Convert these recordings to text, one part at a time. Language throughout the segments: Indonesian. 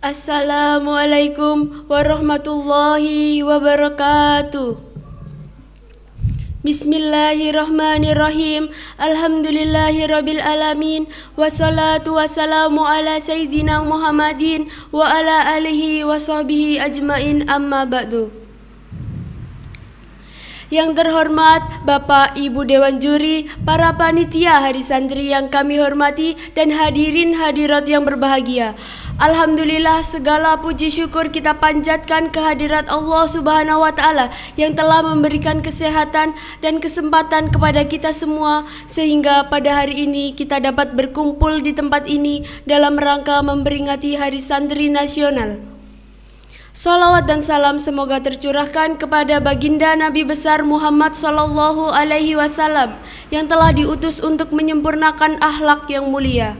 Assalamualaikum warahmatullahi wabarakatuh. Bismillahirrahmanirrahim. Alhamdulillahirabbil alamin. Wassalatu wassalamu ala sayyidina Muhammadin wa ala alihi wa sahbihi ajmain, amma ba'du. Yang terhormat Bapak Ibu Dewan Juri, para panitia hari santri yang kami hormati, dan hadirin hadirat yang berbahagia. Alhamdulillah, segala puji syukur kita panjatkan kehadirat Allah Subhanahu wa Ta'ala yang telah memberikan kesehatan dan kesempatan kepada kita semua, sehingga pada hari ini kita dapat berkumpul di tempat ini dalam rangka memperingati Hari Santri Nasional. Salawat dan salam semoga tercurahkan kepada baginda Nabi besar Muhammad Sallallahu Alaihi Wasallam yang telah diutus untuk menyempurnakan akhlak yang mulia.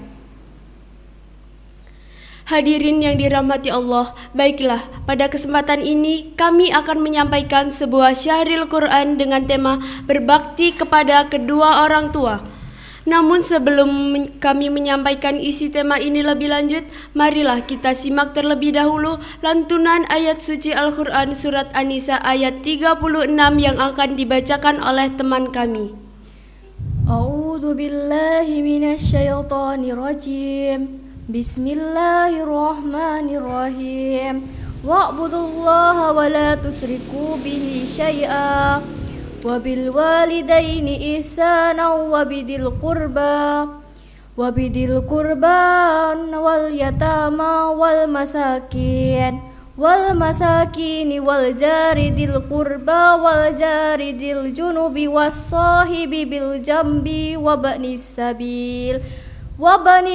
Hadirin yang dirahmati Allah, baiklah, pada kesempatan ini kami akan menyampaikan sebuah syahril Quran dengan tema berbakti kepada kedua orang tua. Namun sebelum kami menyampaikan isi tema ini lebih lanjut, marilah kita simak terlebih dahulu lantunan ayat suci Al-Quran surat An-Nisa ayat 36 yang akan dibacakan oleh teman kami. A'udzu billahi minasyaitonir rajim. Bismillahirrahmanirrahim. Wa'budullaha wa la tusriku bihi syai'a wa bil walidaini ihsana wa bidil qurba wal yatama wal masakin wal jari dil qurba wal jari dil junubi was sahibi bil jambi wa bani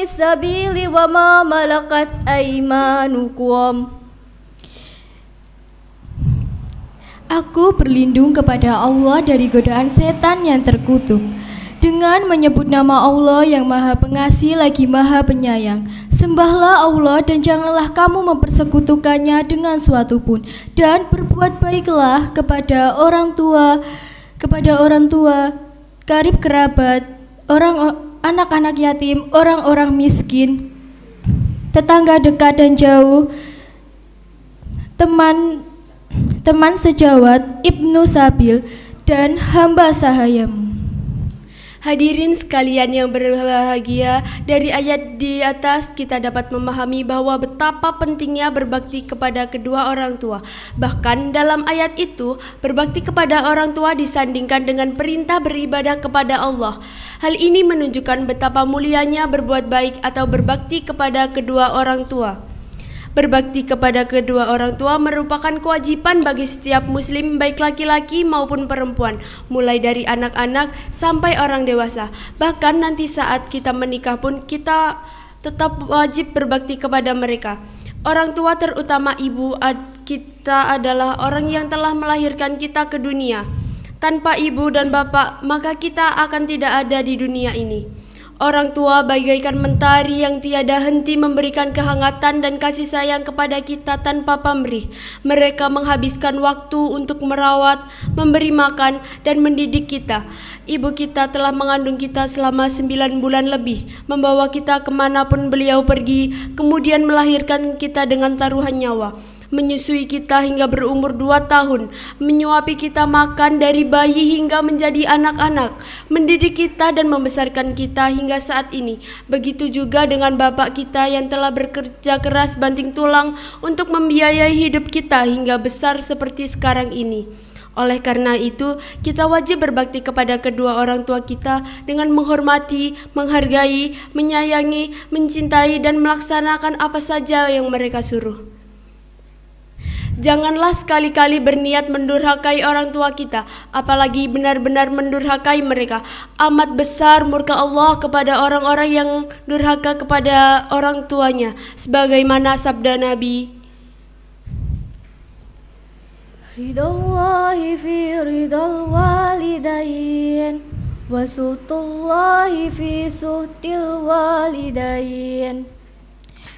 sabili wa ma malakat aymanukum. Aku berlindung kepada Allah dari godaan setan yang terkutuk, dengan menyebut nama Allah yang Maha Pengasih lagi Maha Penyayang. Sembahlah Allah dan janganlah kamu mempersekutukannya dengan suatu pun, dan berbuat baiklah kepada orang tua, karib kerabat, anak-anak yatim, orang-orang miskin, tetangga dekat dan jauh, teman sejawat, ibnu sabil, dan hamba sahayamu. Hadirin sekalian yang berbahagia, dari ayat di atas kita dapat memahami bahwa betapa pentingnya berbakti kepada kedua orang tua. Bahkan dalam ayat itu, berbakti kepada orang tua disandingkan dengan perintah beribadah kepada Allah. Hal ini menunjukkan betapa mulianya berbuat baik atau berbakti kepada kedua orang tua. Berbakti kepada kedua orang tua merupakan kewajiban bagi setiap muslim, baik laki-laki maupun perempuan, mulai dari anak-anak sampai orang dewasa. Bahkan nanti saat kita menikah pun kita tetap wajib berbakti kepada mereka. Orang tua, terutama ibu kita, adalah orang yang telah melahirkan kita ke dunia. Tanpa ibu dan bapak, maka kita akan tidak ada di dunia ini. Orang tua bagaikan mentari yang tiada henti memberikan kehangatan dan kasih sayang kepada kita tanpa pamrih. Mereka menghabiskan waktu untuk merawat, memberi makan, dan mendidik kita. Ibu kita telah mengandung kita selama 9 bulan lebih, membawa kita kemanapun beliau pergi, kemudian melahirkan kita dengan taruhan nyawa, menyusui kita hingga berumur 2 tahun, menyuapi kita makan dari bayi hingga menjadi anak-anak, mendidik kita dan membesarkan kita hingga saat ini. Begitu juga dengan bapak kita yang telah bekerja keras banting tulang untuk membiayai hidup kita hingga besar seperti sekarang ini. Oleh karena itu, kita wajib berbakti kepada kedua orang tua kita dengan menghormati, menghargai, menyayangi, mencintai, dan melaksanakan apa saja yang mereka suruh. Janganlah sekali-kali berniat mendurhakai orang tua kita, apalagi benar-benar mendurhakai mereka. Amat besar murka Allah kepada orang-orang yang durhaka kepada orang tuanya, sebagaimana sabda Nabi, Ridallahi fi ridal walidain, wa suhtullahi fi suhtil walidain.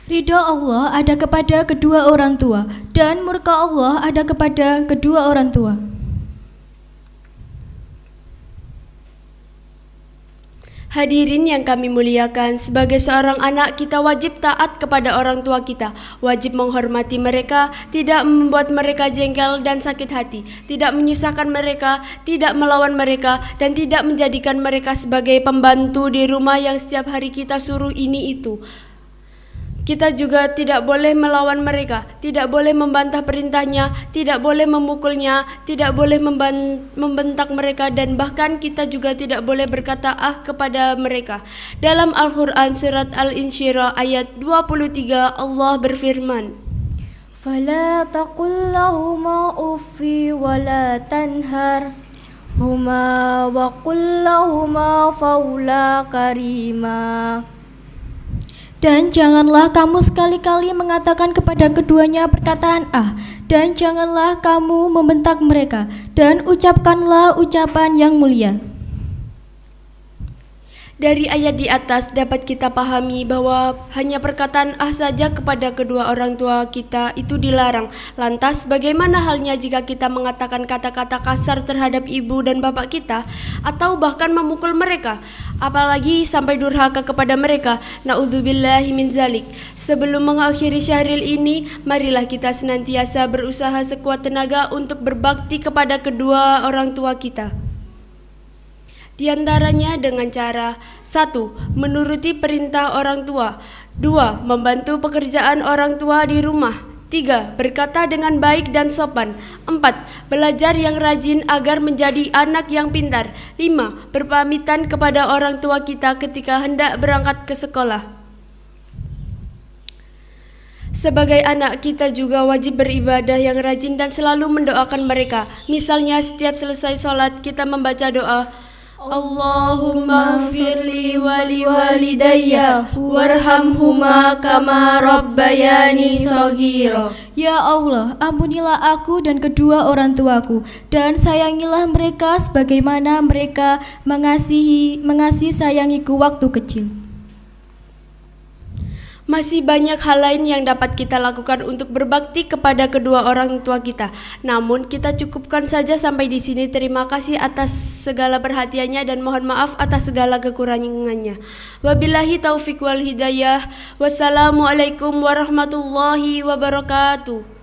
Ridho Allah ada kepada kedua orang tua, dan murka Allah ada kepada kedua orang tua. Hadirin yang kami muliakan, sebagai seorang anak kita wajib taat kepada orang tua kita, wajib menghormati mereka, tidak membuat mereka jengkel dan sakit hati, tidak menyusahkan mereka, tidak melawan mereka, dan tidak menjadikan mereka sebagai pembantu di rumah yang setiap hari kita suruh ini itu. Kita juga tidak boleh melawan mereka, tidak boleh membantah perintahnya, tidak boleh memukulnya, tidak boleh membentak mereka, dan bahkan kita juga tidak boleh berkata kepada mereka. Dalam Al-Quran surat Al-Insyirah ayat 23 Allah berfirman, فَلَا تَقُلْ لَهُمَا أُفٍّ وَلَا تَنْهَرْهُمَا وَقُلْ لَهُمَا قَوْلًا كَرِيمًا. Dan janganlah kamu sekali-kali mengatakan kepada keduanya perkataan dan janganlah kamu membentak mereka, dan ucapkanlah ucapan yang mulia. Dari ayat di atas dapat kita pahami bahwa hanya perkataan saja kepada kedua orang tua kita itu dilarang. Lantas bagaimana halnya jika kita mengatakan kata-kata kasar terhadap ibu dan bapak kita, atau bahkan memukul mereka, apalagi sampai durhaka kepada mereka? Na'udzubillahi min zalik. Sebelum mengakhiri syahril ini, marilah kita senantiasa berusaha sekuat tenaga untuk berbakti kepada kedua orang tua kita. Di antaranya dengan cara 1. Menuruti perintah orang tua, 2. Membantu pekerjaan orang tua di rumah, 3. Berkata dengan baik dan sopan, 4. Belajar yang rajin agar menjadi anak yang pintar, 5. Berpamitan kepada orang tua kita ketika hendak berangkat ke sekolah. Sebagai anak, kita juga wajib beribadah yang rajin dan selalu mendoakan mereka. Misalnya setiap selesai sholat kita membaca doa, Allahumma firli wali walidayya warhamhuma kama rabbayani shaghira. Ya Allah, ampunilah aku dan kedua orang tuaku, dan sayangilah mereka sebagaimana mereka mengasihi sayangiku waktu kecil. Masih banyak hal lain yang dapat kita lakukan untuk berbakti kepada kedua orang tua kita. Namun kita cukupkan saja sampai di sini. Terima kasih atas segala perhatiannya dan mohon maaf atas segala kekurangannya. Wabillahi taufiq wal hidayah. Wassalamualaikum warahmatullahi wabarakatuh.